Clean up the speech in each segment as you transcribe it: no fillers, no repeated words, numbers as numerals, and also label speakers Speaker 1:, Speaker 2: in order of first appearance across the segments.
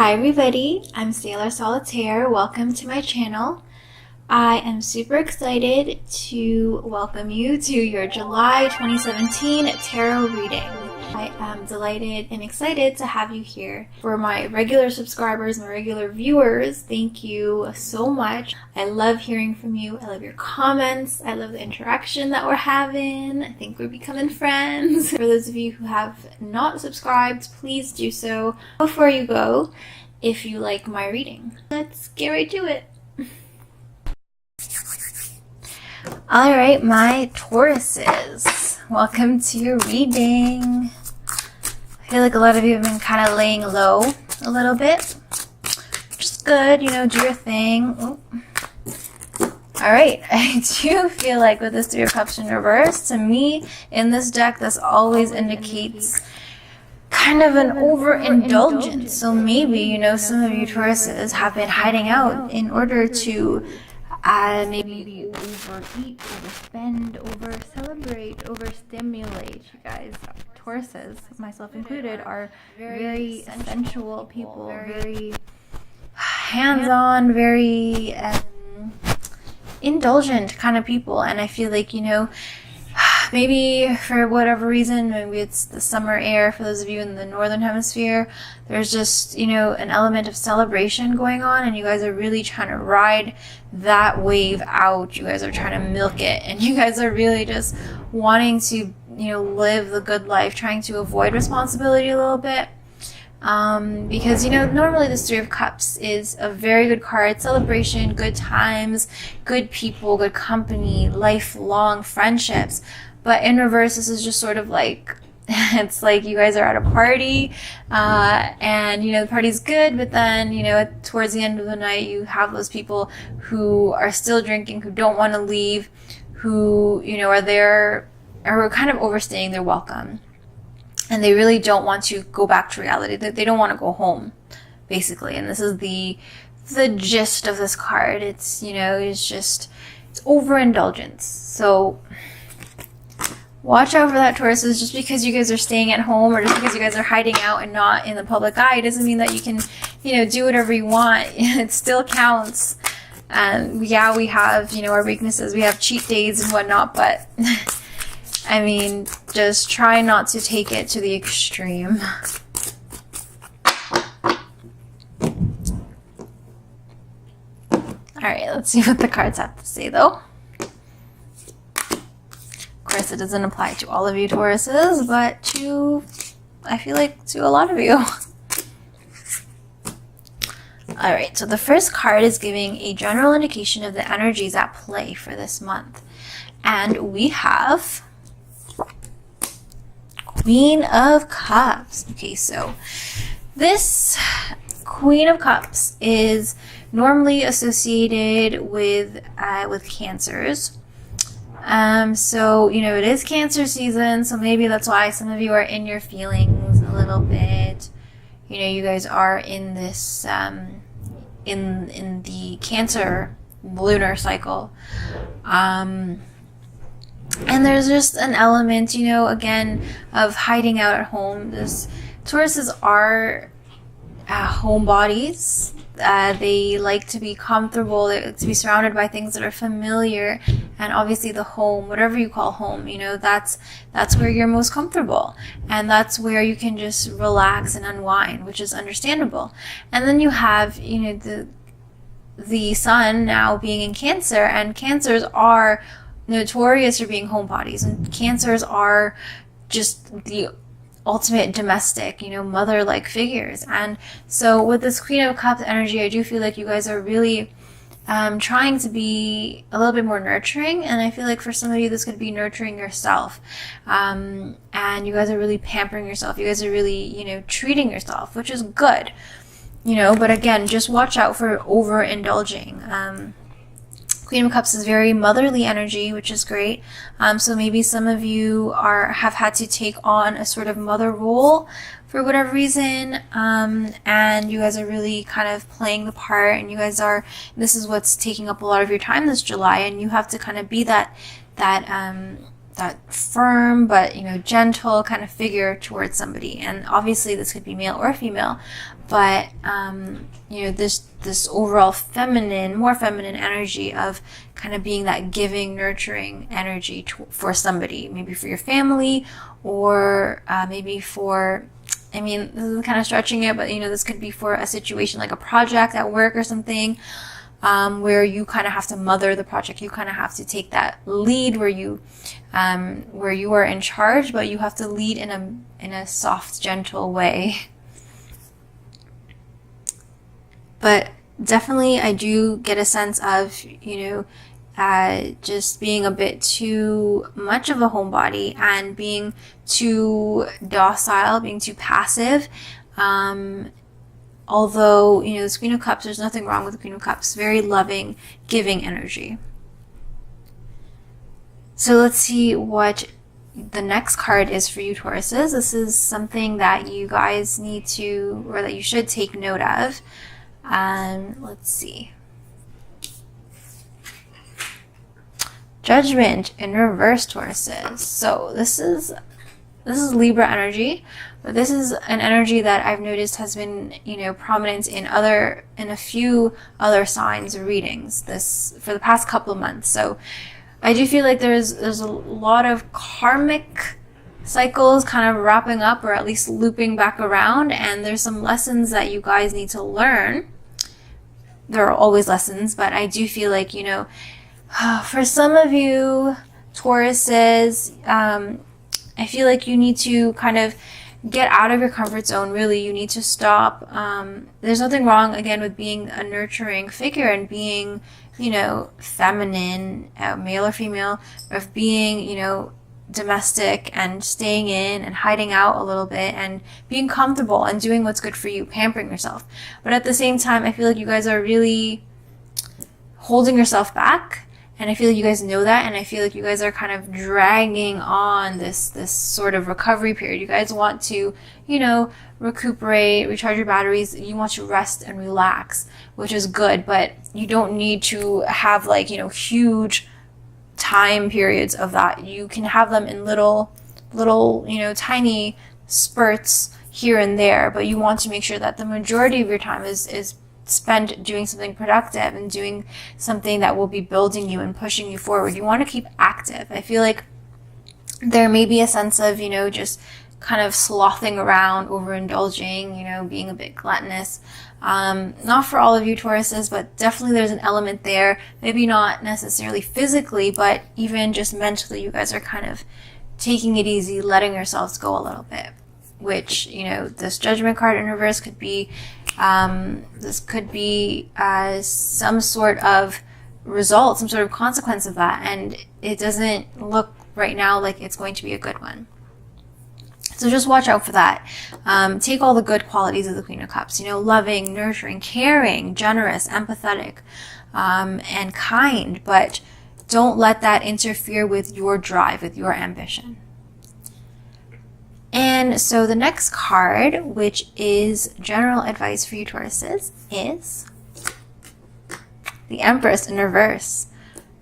Speaker 1: Hi everybody, I'm Sailor Solitaire. Welcome to my channel. I am super excited to welcome you to your July 2017 tarot reading. I am delighted and excited to have you here. For my regular subscribers, my regular viewers, thank you so much. I love hearing from you. I love your comments. I love the interaction that we're having. I think we're becoming friends. For those of you who have not subscribed, please do so. Before you go, if you like my reading, let's get right to it. Alright, my Tauruses, welcome to your reading. I feel like a lot of you have been kind of laying low a little bit, which is good, you know, do your thing. Alright, I do feel like with this Three of Cups in reverse, to me, in this deck, this always indicates kind of an overindulgence. So maybe, you know, some of you Tauruses have been hiding out in order to maybe overeat, overspend, over-celebrate, overstimulate. You guys, Tauruses, myself included, are very sensual people, very hands-on, very indulgent kind of people. And I feel like, you know, maybe for whatever reason, maybe it's the summer air for those of you in the northern hemisphere, there's just, you know, an element of celebration going on, and you guys are really trying to ride that wave out. You guys are trying to milk it, and you guys are really just wanting to, you know, live the good life, trying to avoid responsibility a little bit. Because, you know, normally this Three of Cups is a very good card. Celebration, good times, good people, good company, lifelong friendships. But in reverse, this is just sort of like, it's like you guys are at a party, and, you know, the party's good, but then, you know, towards the end of the night, you have those people who are still drinking, who don't want to leave, who, you know, are there, or are kind of overstaying their welcome. And they really don't want to go back to reality. They don't want to go home, basically. And this is the gist of this card. It's, you know, it's overindulgence. So watch out for that, Tauruses. Just because you guys are staying at home, or just because you guys are hiding out and not in the public eye, doesn't mean that you can, you know, do whatever you want. It still counts. And yeah, we have, you know, our weaknesses. We have cheat days and whatnot, but I mean, just try not to take it to the extreme. Alright, let's see what the cards have to say, though. Of course, it doesn't apply to all of you Tauruses, but to, I feel like, to a lot of you. Alright, so the first card is giving a general indication of the energies at play for this month. And we have Queen of Cups. Okay, so this Queen of Cups is normally associated with Cancers. So, you know, it is Cancer season, so maybe that's why some of you are in your feelings a little bit. You know, you guys are in this in the Cancer lunar cycle. And there's just an element, you know, again, of hiding out at home. This Tauruses are homebodies. They like to be comfortable. They like to be surrounded by things that are familiar. And obviously the home, whatever you call home, you know, that's where you're most comfortable. And that's where you can just relax and unwind, which is understandable. And then you have, you know, the sun now being in Cancer, and Cancers are notorious for being homebodies, and Cancers are just the ultimate domestic, you know, mother-like figures. And so with this Queen of Cups energy, I do feel like you guys are really trying to be a little bit more nurturing, and I feel like for some of you this could be nurturing yourself, and you guys are really pampering yourself. You guys are really, you know, treating yourself, which is good, you know, but again, just watch out for overindulging. Queen of Cups is very motherly energy, which is great. So maybe some of you have had to take on a sort of mother role for whatever reason, and you guys are really kind of playing the part, and you guys are, this is what's taking up a lot of your time this July, and you have to kind of be that that firm but, you know, gentle kind of figure towards somebody. And obviously this could be male or female, but you know, this overall feminine, more feminine energy of kind of being that giving, nurturing energy for somebody, maybe for your family, or maybe for, I mean, this is kind of stretching it, but, you know, this could be for a situation like a project at work or something, where you kind of have to mother the project. You kind of have to take that lead where you are in charge, but you have to lead in a soft, gentle way. But definitely I do get a sense of, you know, just being a bit too much of a homebody and being too docile, being too passive. Although, you know, this Queen of Cups, there's nothing wrong with the Queen of Cups. Very loving, giving energy. So let's see what the next card is for you, Tauruses. This is something that you guys need to, or that you should take note of. Let's see. Judgment in reverse, Tauruses. So this is Libra energy, but this is an energy that I've noticed has been, you know, prominent in a few other signs or readings this for the past couple of months. So I do feel like there's a lot of karmic cycles kind of wrapping up, or at least looping back around, and there's some lessons that you guys need to learn. There are always lessons, but I do feel like, you know, for some of you Tauruses, I feel like you need to kind of get out of your comfort zone. Really, you need to stop. There's nothing wrong, again, with being a nurturing figure and being, you know, feminine, male or female, of being, you know, domestic and staying in and hiding out a little bit and being comfortable and doing what's good for you, pampering yourself. But at the same time, I feel like you guys are really holding yourself back, and I feel like you guys know that, and I feel like you guys are kind of dragging on this sort of recovery period. You guys want to, you know, recuperate, recharge your batteries. You want to rest and relax, which is good, but you don't need to have, like, you know, huge time periods of that. You can have them in little, you know, tiny spurts here and there, but you want to make sure that the majority of your time is spent doing something productive and doing something that will be building you and pushing you forward. You want to keep active. I feel like there may be a sense of, you know, just kind of slothing around, overindulging, you know, being a bit gluttonous. Not for all of you Tauruses, but definitely there's an element there. Maybe not necessarily physically, but even just mentally, you guys are kind of taking it easy, letting yourselves go a little bit, which, you know, this Judgment card in reverse could be, this could be some sort of result, some sort of consequence of that, and it doesn't look right now like it's going to be a good one. So just watch out for that. Take all the good qualities of the Queen of Cups, you know, loving, nurturing, caring, generous, empathetic, and kind, but don't let that interfere with your drive, with your ambition. And so the next card, which is general advice for you Tauruses, is the Empress in reverse.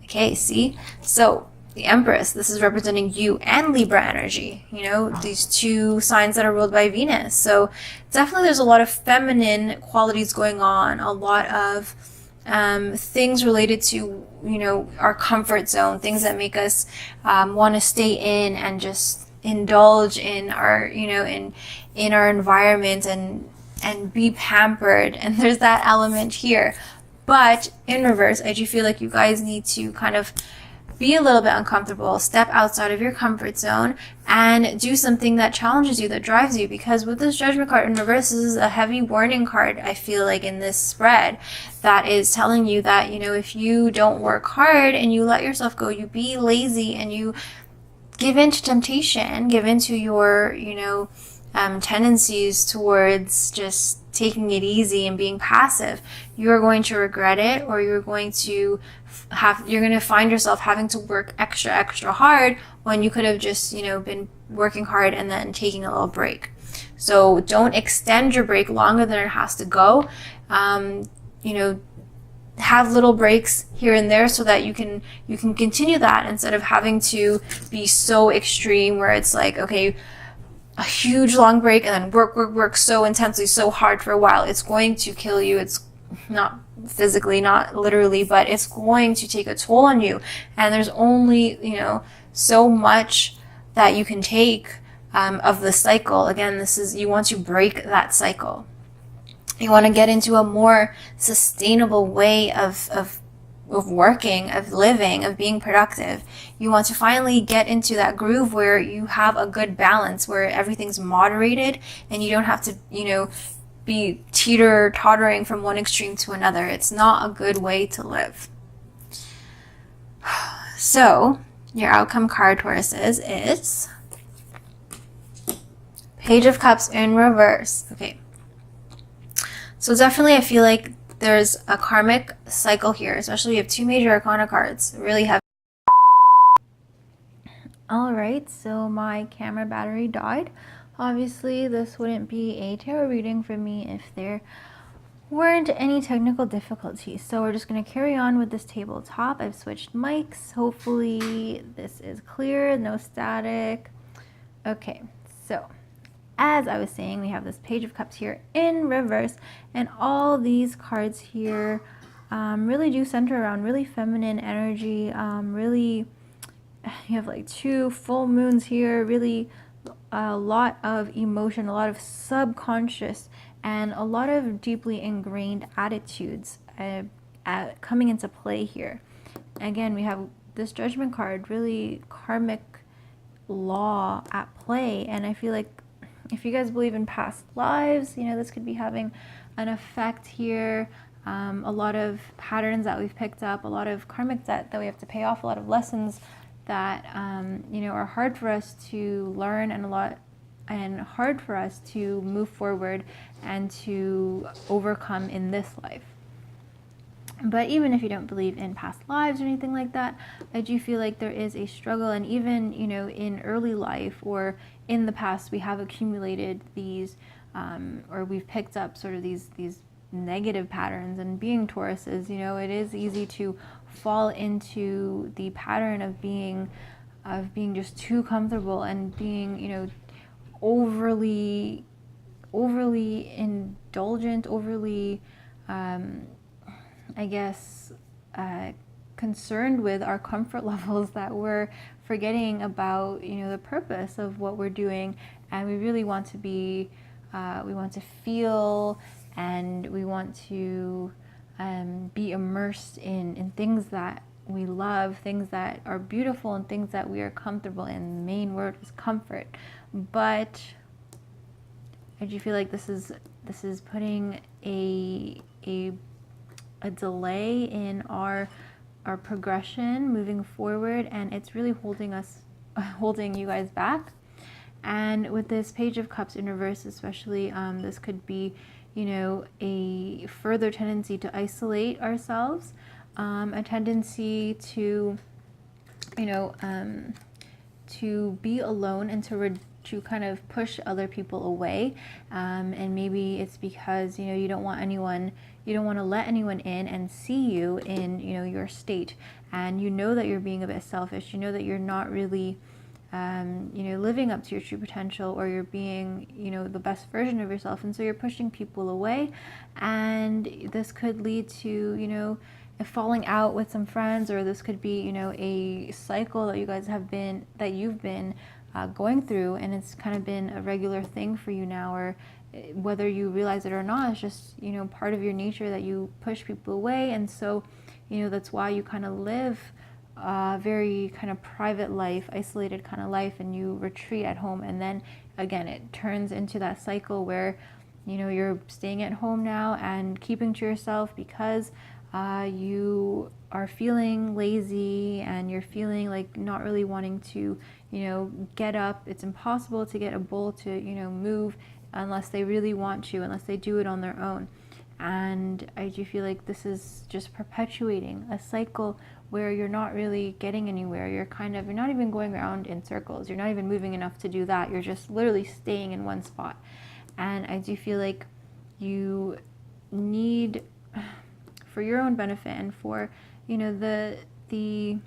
Speaker 1: Okay, see? So the Empress, this is representing you and Libra energy, you know, these two signs that are ruled by Venus. So definitely there's a lot of feminine qualities going on, a lot of things related to, you know, our comfort zone, things that make us want to stay in and just indulge in our, you know, in our environment and be pampered. And there's that element here. But in reverse, I do feel like you guys need to kind of be a little bit uncomfortable, step outside of your comfort zone, and do something that challenges you, that drives you. Because with this Judgment card in reverse, this is a heavy warning card, I feel like, in this spread, that is telling you that, you know, if you don't work hard and you let yourself go, you be lazy and you give in to temptation, give in to your, you know, tendencies towards just taking it easy and being passive, you're going to regret it, or you're going to find yourself having to work extra hard when you could have just, you know, been working hard and then taking a little break. So don't extend your break longer than it has to go. You know, have little breaks here and there so that you can continue that, instead of having to be so extreme where it's like, okay, a huge long break and then work so intensely, so hard for a while. It's going to kill you. It's not physically, not literally, but it's going to take a toll on you. And there's only, so much that you can take of the cycle. Again, this is, you want to break that cycle. You want to get into a more sustainable way of working, of living, of being productive. You want to finally get into that groove where you have a good balance, where everything's moderated and you don't have to, be tottering from one extreme to another. It's not a good way to live. So, your outcome card, Tauruses, is Page of Cups in reverse. Okay. So definitely I feel like there's a karmic cycle here, especially we have 2 major arcana cards. Really heavy. Alright, so my camera battery died. Obviously, this wouldn't be a tarot reading for me if there weren't any technical difficulties. So we're just going to carry on with this tabletop. I've switched mics. Hopefully this is clear, no static. Okay, so as I was saying, we have this Page of Cups here in reverse, and all these cards here really do center around really feminine energy. Really, you have like 2 full moons here, really a lot of emotion, a lot of subconscious, and a lot of deeply ingrained attitudes coming into play here. Again, we have this Judgment card, really karmic law at play, and I feel like if you guys believe in past lives, this could be having an effect here. A lot of patterns that we've picked up, a lot of karmic debt that we have to pay off, a lot of lessons that are hard for us to learn, and hard for us to move forward and to overcome in this life. But even if you don't believe in past lives or anything like that, I do feel like there is a struggle, and even in early life or in the past, we have accumulated these or we've picked up sort of these negative patterns. And being Tauruses, it is easy to fall into the pattern of being just too comfortable and being overly indulgent, overly concerned with our comfort levels, that we're forgetting about the purpose of what we're doing. And we really want to be we want to feel, and we want to be immersed in things that we love, things that are beautiful, and things that we are comfortable in. The main word is comfort. But I do feel like this is putting a delay in our progression moving forward, and it's really holding you guys back. And with this Page of Cups in reverse especially, this could be a further tendency to isolate ourselves, a tendency to to be alone, and to kind of push other people away. And maybe it's because you don't want to let anyone in and see you in your state, and that you're being a bit selfish, that you're not really living up to your true potential, or you're being the best version of yourself, and so you're pushing people away. And this could lead to a falling out with some friends, or this could be a cycle that you've been going through, and it's kind of been a regular thing for you now, or whether you realize it or not, it's just part of your nature that you push people away. And so that's why you kind of live a very kind of private life, isolated kind of life, and you retreat at home. And then again, it turns into that cycle where you're staying at home now and keeping to yourself because you are feeling lazy, and you're feeling like not really wanting to get up. It's impossible to get a bull to move unless they really want to, unless they do it on their own. And I do feel like this is just perpetuating a cycle where you're not really getting anywhere. You're not even going around in circles. You're not even moving enough to do that. You're just literally staying in one spot. And I do feel like you need for your own benefit and for, you know, the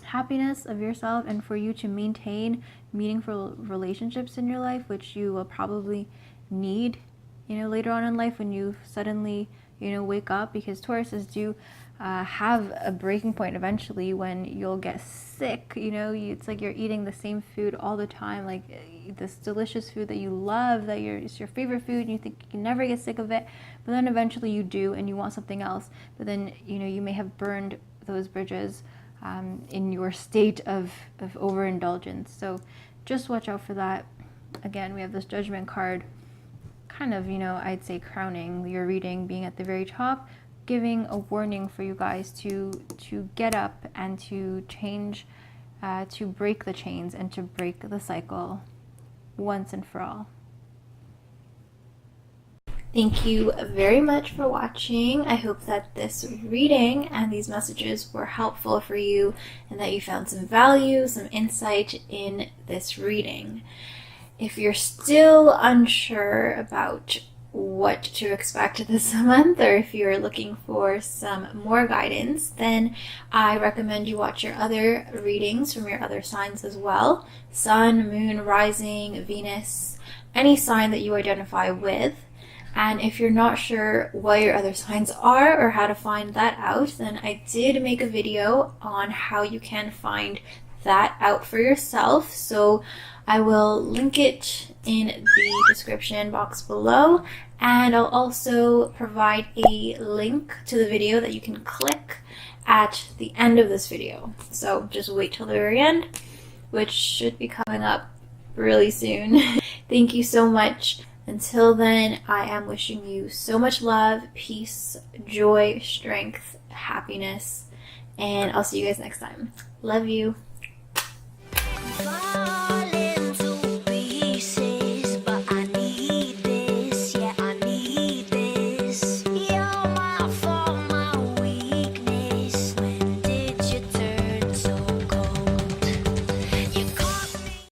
Speaker 1: happiness of yourself, and for you to maintain meaningful relationships in your life, which you will probably need, you know, later on in life when you suddenly, you know, wake up, because Tauruses do have a breaking point eventually when you'll get sick. You know, it's like you're eating the same food all the time, like this delicious food that you love, that it's your favorite food, and you think you can never get sick of it, but then eventually you do, and you want something else, but then, you know, you may have burned those bridges in your state of overindulgence. So just watch out for that. Again, we have this Judgment card, kind of, you know, I'd say crowning your reading, being at the very top, giving a warning for you guys to get up and to change, to break the chains and to break the cycle once and for all. Thank you very much for watching. I hope that this reading and these messages were helpful for you, and that you found some value, some insight in this reading. If you're still unsure about what to expect this month, or if you're looking for some more guidance, then I recommend you watch your other readings from your other signs as well. Sun, Moon, Rising, Venus, any sign that you identify with. And if you're not sure what your other signs are or how to find that out, then I did make a video on how you can find that out for yourself. So I will link it in the description box below, and I'll also provide a link to the video that you can click at the end of this video. So just wait till the very end, which should be coming up really soon. Thank you so much. Until then, I am wishing you so much love, peace, joy, strength, happiness, and I'll see you guys next time. Love you.